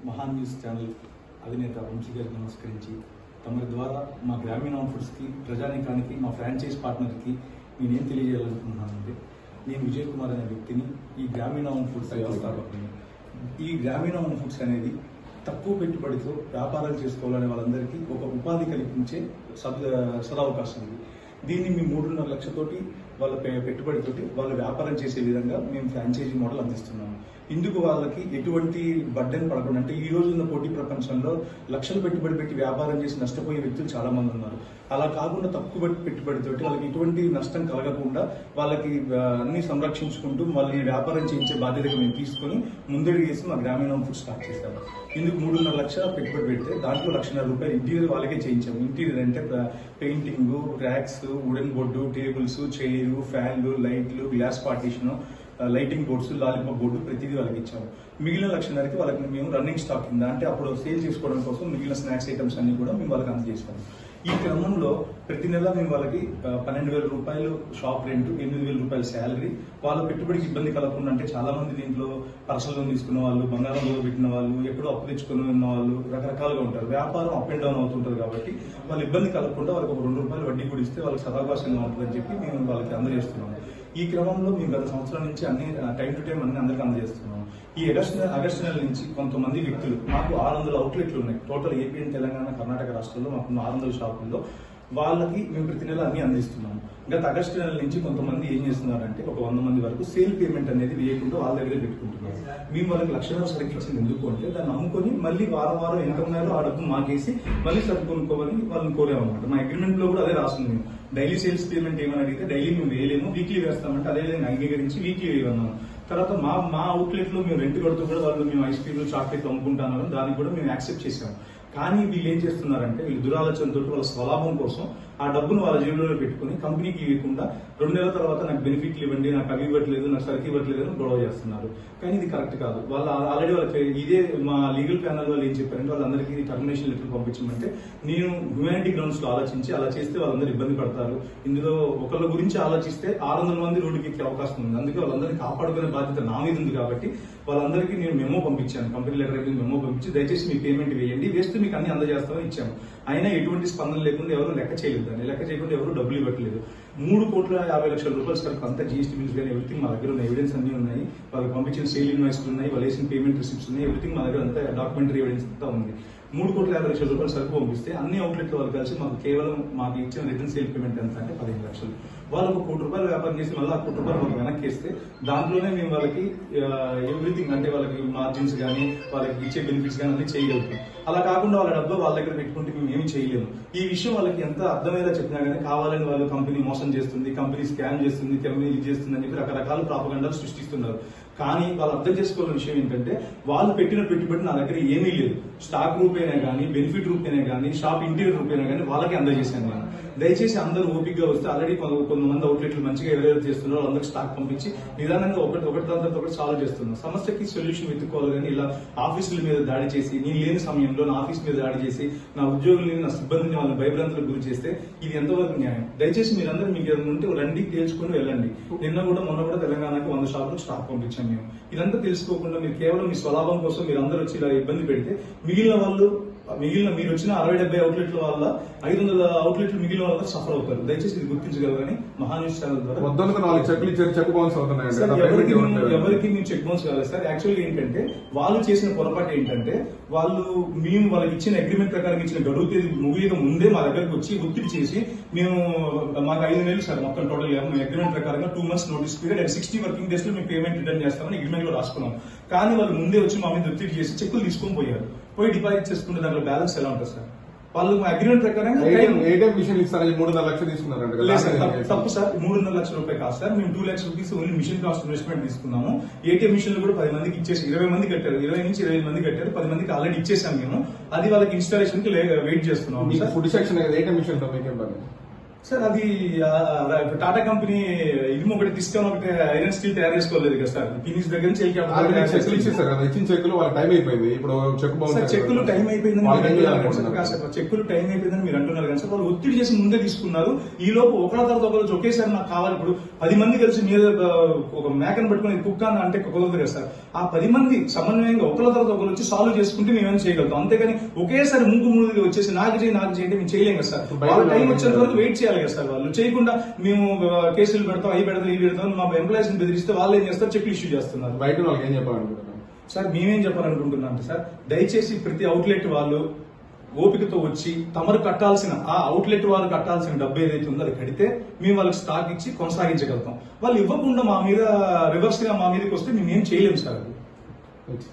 మహాన్ news channel అధినేత వంశీ గారికి నమస్కరించి తమరి ద్వారా మా గ్రామీణ ఫుడ్స్కి ప్రజానికానికి మా ఫ్రాంచైజ్ పార్ట్నర్కి నేనేం తెలియజేయాలనుకుంటున్నానంటే నేను విజయ్ కుమార్ అనే వ్యక్తిని ఈ గ్రామీణ ఫుడ్స్ వ్యవస్థాపకుని. ఈ గ్రామీణ ఫుడ్స్ అనేది తక్కువ పెట్టుబడితో వ్యాపారాలు చేసుకోవాలనే వాళ్ళందరికీ ఒక ఉపాధి కల్పించే సదవకాశం ఉంది. దీన్ని మేము 3.5 లక్షలతోటి వాళ్ళ పెట్టుబడితోటి వాళ్ళు వ్యాపారం చేసే విధంగా మేము ఫ్రాంచైజీ మోడల్ అందిస్తున్నాము. ఇందుకు వాళ్ళకి ఎటువంటి బర్డెన్ పడకుండా, అంటే ఈ రోజు ఉన్న పోటీ ప్రపంచంలో లక్షలు పెట్టుబడి పెట్టి వ్యాపారం చేసి నష్టపోయే వ్యక్తులు చాలా మంది ఉన్నారు. అలా కాకుండా తక్కువ పెట్టుబడితోటి వాళ్ళకి ఎటువంటి నష్టం కలగకుండా వాళ్ళకి అన్ని సంరక్షించుకుంటూ వాళ్ళని వ్యాపారం చేయించే బాధ్యతగా మేము తీసుకుని ముందడుగు వేసి మా గ్రామీణ ఫుడ్ స్టార్ట్ చేశాము. ఇందుకు 3.5 లక్షల పెట్టుబడి పెడితే దాంట్లో ₹1,00,000 ఇంటీరియర్ వాళ్ళకే చేయించాము. ఇంటీరియర్ అంటే painting, racks, wooden board, tables, chair, ఫ్యాన్లు, లైట్లు, glass partition, lighting boards, lollipop board ప్రతిదీ వాళ్ళకి ఇచ్చాము. మిగిలిన ₹1,00,000కి వాళ్ళకి మేము రన్నింగ్ స్టాక్ కింద, అంటే అప్పుడు సేల్ చేసుకోవడం కోసం మిగిలిన స్నాక్స్ ఐటమ్స్ అన్ని కూడా మేము వాళ్ళకి అందజేసాము. ఈ క్రమంలో ప్రతి నెల మేము వాళ్ళకి ₹12,000 షాప్ రెంట్, ₹8,000 శాలరీ. వాళ్ళ పెట్టుబడికి ఇబ్బంది కలగకుండా, అంటే చాలా మంది దీంట్లో పర్సనల్ లోన్ తీసుకున్న వాళ్ళు, బంగారం లోన్ పెట్టిన వాళ్ళు, ఎక్కడో అప్పు తెచ్చుకుని ఉన్న వాళ్ళు రకరకాలుగా ఉంటారు. వ్యాపారం అప్ అండ్ డౌన్ అవుతుంటారు కాబట్టి వాళ్ళు ఇబ్బంది కలగకుండా వాళ్ళకి ఒక ₹2 వడ్డీ కూడా ఇస్తే వాళ్ళకి సదావకాశంగా ఉంటుందని చెప్పి మేము వాళ్ళకి అందజేస్తున్నాము. ఈ క్రమంలో మేము గత సంవత్సరం నుంచి అన్ని టైం టు టైం అన్ని అందరికీ అందజేస్తున్నాము. ఈ ఆగస్టు నెల నుంచి కొంతమంది వ్యక్తులు, మాకు 600 అవుట్లెట్లు ఉన్నాయి total AP and Telangana, Karnataka రాష్ట్రాల్లో మాకు 600 షాపుల్లో వాళ్ళకి మేము ప్రతి నెల అన్ని అందిస్తున్నాము. గత ఆగస్టు నెల నుంచి కొంతమంది ఏం చేస్తున్నారంటే ఒక 100 మంది వరకు సేల్ పేమెంట్ అనేది వేయకుండా వాళ్ళ దగ్గరే పెట్టుకుంటున్నారు. మేము వాళ్ళకి ₹1,00,000 సరుకు ఇచ్చింది ఎందుకు అంటే దాన్ని అమ్ముకొని మళ్ళీ వారం వారం ఎంత ఉన్నారో ఆ డబ్బు మాకేసి మళ్ళీ సరుకు కొనుక్కోవాలని వాళ్ళని కోరామన్నమాట. మా అగ్రిమెంట్ లో కూడా అదే రాస్తుంది. మేము డైలీ సేల్స్ పేమెంట్ ఏమని అడిగితే డైలీ మేము వేయలేము, వీక్లీ వేస్తామంటే అదే విధంగా అంగీకరించి వీక్లీ వేయమన్నాము. తర్వాత మా అవుట్లెట్ లో మేము రెంట్ కడుతూ కూడా వాళ్ళు మేము ఐస్ క్రీమ్లు, చాక్లెట్లు అమ్ముకుంటున్నాం, దానికి కూడా మేము యాక్సెప్ట్ చేసాము. కానీ వీళ్ళు ఏం చేస్తున్నారంటే వీళ్ళు దురాలోచనతో వాళ్ళ స్వలాభం కోసం ఆ డబ్బును వాళ్ళ జేబులో పెట్టుకుని కంపెనీకి ఇవ్వకుండా 2 నెలల తర్వాత నాకు బెనిఫిట్లు ఇవ్వండి, నాకు అవి ఇవ్వట్లేదు, నాకు సరికి ఇవ్వట్లేదు అని గొడవ చేస్తున్నారు. కానీ ఇది కరెక్ట్ కాదు. వాళ్ళు ఆల్రెడీ వాళ్ళకి ఇదే మా లీగల్ ప్యానల్ వాళ్ళు ఏం చెప్పారంటే వాళ్ళందరికీ టర్మినేషన్ లెటర్ పంపించమంటే నేను హ్యూమానిటీ గ్రౌండ్స్ లో ఆలోచించి అలా చేస్తే వాళ్ళందరూ ఇబ్బంది పడతారు. ఇందులో ఒకళ్ళ గురించి ఆలోచిస్తే 600 మంది రోడ్డుకి ఎక్కే అవకాశం ఉంది. అందుకే వాళ్ళందరినీ కాపాడుకునే బాధ్యత నా మీద ఉంది కాబట్టి వాళ్ళందరికీ నేను మెమో పంపించాను. కంపెనీ లెటర్ అయితే మెమో పంపించి దయచేసి మీ పేమెంట్ వేయండి, వేస్తే మీకు అన్ని అందజేస్తామని ఇచ్చాము. అయినా ఎటువంటి స్పందన లేకుండా ఎవరు లెక్క చేయలేదు. లెక్క చేయకుండా ఎవరు డబ్బులు ఇవ్వట్లేదు. ₹3,50,00,000 సరుకు అంతా జీఎస్టీ బిల్స్ కానీ ఎవ్రీథింగ్ మా దగ్గర ఉన్నాయి, ఎవిడెన్స్ అన్ని ఉన్నాయి. వాళ్ళకి పంపించిన సేల్ ఇన్వాయిస్లు ఉన్నాయి, వాళ్ళు వేసిన పేమెంట్ రిసిప్ట్స్ ఉన్నాయి, ఎవ్రీథింగ్ మా దగ్గర అంతా డాక్యుమెంటరీ ఎవిడెన్స్ అంతా ఉంది. ₹3,50,00,000 సరుకు పంపిస్తే అన్ని అవుట్లెట్లు వాళ్ళు కలిసి మాకు కేవలం మాకు ఇచ్చిన రిటర్న్ సేల్ పేమెంట్ ఎంత అంటే 15 లక్షలు. వాళ్ళకు ₹1,00,00,000 వ్యాపారం చేసి మళ్ళీ ఆ ₹1,00,00,000 మాకు వెనక్కి ఇస్తే దాంట్లోనే మేము వాళ్ళకి ఎవ్రీథింగ్, అంటే వాళ్ళకి మార్జిన్స్ కానీ వాళ్ళకి ఇచ్చే బెనిఫిట్స్ కానీ అన్ని చేయగలుగుతాం. అలా కాకుండా వాళ్ళ డబ్బు వాళ్ళ దగ్గర పెట్టుకుంటే మేము ఏమి చేయలేము. ఈ విషయం వాళ్ళకి ఎంత అర్థమయ్యేలా చెప్పినా కానీ కావాలని వాళ్ళు కంపెనీ మోసం చేస్తుంది, కంపెనీ స్కామ్ చేస్తుంది, కంపెనీ ఇది చేస్తుంది అని చెప్పి రకరకాల ప్రాపగండాలు సృష్టిస్తున్నారు. కానీ వాళ్ళు అర్థం చేసుకోవాల్సిన విషయం ఏంటంటే వాళ్ళు పెట్టిన పెట్టుబడి నా దగ్గర ఏమీ లేదు. స్టాక్ రూపేనా కానీ, బెనిఫిట్ రూపేనా కానీ, షాప్ ఇంటీరియర్ రూపేనా కానీ వాళ్ళకి అందజేశాను నేను. దయచేసి అందరూ ఓపికగా వస్తే ఆల్రెడీ కొంతమంది అవుట్లెట్లు మంచిగా ఎవరెవరు చేస్తున్నారో వాళ్ళందరికీ స్టాక్ పంపించి నిదానంగా ఒకటి దాని తర్వాత ఒకటి సాల్వ్ చేస్తున్నాం. సమస్యకి సొల్యూషన్ వెతుక్కోవాలి కానీ ఇలా ఆఫీసుల మీద దాడి చేసి, నేను లేని సమయంలో నా ఆఫీస్ మీద దాడి చేసి, నా ఉద్యోగుల్ని, నా సిబ్బందిని వాళ్ళని భయభ్రాంతులకు గురి చేస్తే ఇది ఎంతవరకు న్యాయం? దయచేసి మీరందరూ మీకు ఏదైనా ఉంటే రండి, తేల్చుకుని వెళ్ళండి. మొన్న కూడా తెలంగాణకి 100 షాపులకు స్టాక్ పంపించాం మేము. ఇదంతా తెలుసుకోకుండా మీరు కేవలం మీ స్వలాభం కోసం మీరు అందరూ వచ్చి ఇలా ఇబ్బంది పెడితే మీరు వచ్చిన 60-70 అవుట్లెట్ల వల్ల 500 అవుట్లెట్లు మిగిలిన వాళ్ళతో సఫర్ అవుతారు. దయచేసి ఇది గుర్తించగలరని మహాన్యూస్ ఛానల్ ద్వారా ఎవరికి మేము చెక్ బౌన్స్ కాలేదు సార్. యాక్చువల్గా ఏంటంటే వాళ్ళు చేసిన పొరపాటు ఏంటంటే మేము వాళ్ళకి ఇచ్చిన అగ్రిమెంట్ ప్రకారం ఇచ్చిన గడువు తేదీ ముగియక ముందే మా దగ్గరకు వచ్చి ఒత్తిడి చేసి మాకు 5 నెలలు సార్ మొత్తం టోటల్ అగ్రిమెంట్ ప్రకారంగా 2 months notice period and 60 working days లో మేము పేమెంట్ రిటర్న్ చేస్తామని అగ్రిమెంట్ లో రాసుకున్నాం. కానీ వాళ్ళు ముందే వచ్చి మా మీద ఒత్తిడి చేసి చెక్కులు తీసుకొని పోయి డిపాజిట్ చేసుకుంటే దాంట్లో బ్యాలెన్స్ ఎలా ఉంటుంది సార్? వాళ్ళు అగ్రిమెంట్ ప్రకారం మిషన్ ఇస్తారని 3.5 లక్షలు తీసుకున్నారు. తప్పు సార్, ₹3.5 లక్షలు కాదు సార్. మేము ₹2 లక్షలు ఓన్లీ మిషన్ కాస్ట్ ఇన్వెస్ట్మెంట్ తీసుకున్నాము. ఏటీఎం మిషన్లు కూడా 10 మందికి ఇచ్చేసి 20 మంది కట్టారు, 20 నుంచి 25 మంది కట్టారు, 10 మందికి ఆల్రెడీ ఇచ్చేసాం మేము. అది వాళ్ళకి ఇన్స్టాలేషన్ కి వెయిట్ చేస్తున్నాం. ఫుడ్ సెక్షన్ ఏటీఎం మిషన్ తో మీకేం పని? సార్ అది టాటా కంపెనీ ఇది ఒకటి తీసుకొని ఒకటి ఐరన్ స్టీల్ తయారు చేసుకోలేదు కదా సార్. ఫినిష్ దగ్గర నుంచి చెక్కులు ఇచ్చేసారు కదా, ఇచ్చిన చెక్కులు వాళ్ళ టైం అయిపోయింది. ఇప్పుడు చెక్ సార్ చెక్కులు టైం అయిపోయిందని చెక్కులు టైం అయిపోయిందని మీరు అంటున్నారు కానీ సార్ వాళ్ళు ఒత్తిడి చేసి ముందే తీసుకున్నారు. ఈ లోపు ఒకళ్ళ తర్వాత ఒకరు ఒకేసారి నాకు కావాలి. ఇప్పుడు 10 మంది కలిసి మీద ఒక మేకను పట్టుకుని కుక్క అంటే కుదరదు కదా సార్. ఆ 10 మంది సమన్వయంగా ఒకళ్ళ తర్వాత ఒకరు వచ్చి సాల్వ్ చేసుకుంటే మేమేమైనా చేయగలుగుతాం. అంతేగాని ఒకేసారి ముందుగా వచ్చేసి నాకు చేయి అంటే మేము చేయలేం కదా సార్. వాళ్ళ టైం వచ్చేంత వరకు వెయిట్ చేయాలి కదా సార్. వాళ్ళు చేయకుండా మేము కేసులు పెడతాం, అవి పెడతాం, ఇవి పెడతాం, మా ఎంప్లాయీస్ ని బెదిరిస్తే వాళ్ళు ఏం చేస్తారు, చెక్లు ఇష్యూ చేస్తున్నారు. బయట వాళ్ళకి ఏం చెప్పాలనుకుంటున్నాను సార్, మేమేం చెప్పాలనుకుంటున్నాం అంటే సార్, దయచేసి ప్రతి అవుట్లెట్ వాళ్ళు ఓపికతో వచ్చి తమరు కట్టాల్సిన ఆ అవుట్లెట్ వాళ్ళు కట్టాల్సిన డబ్బు ఏదైతే ఉందో అది కడితే మేము వాళ్ళకి స్టాక్ ఇచ్చి కొనసాగించగలుగుతాం. వాళ్ళు ఇవ్వకుండా మా మీద రివర్స్ గా మా మీదకి వస్తే మేము ఏం చేయలేము సార్. అది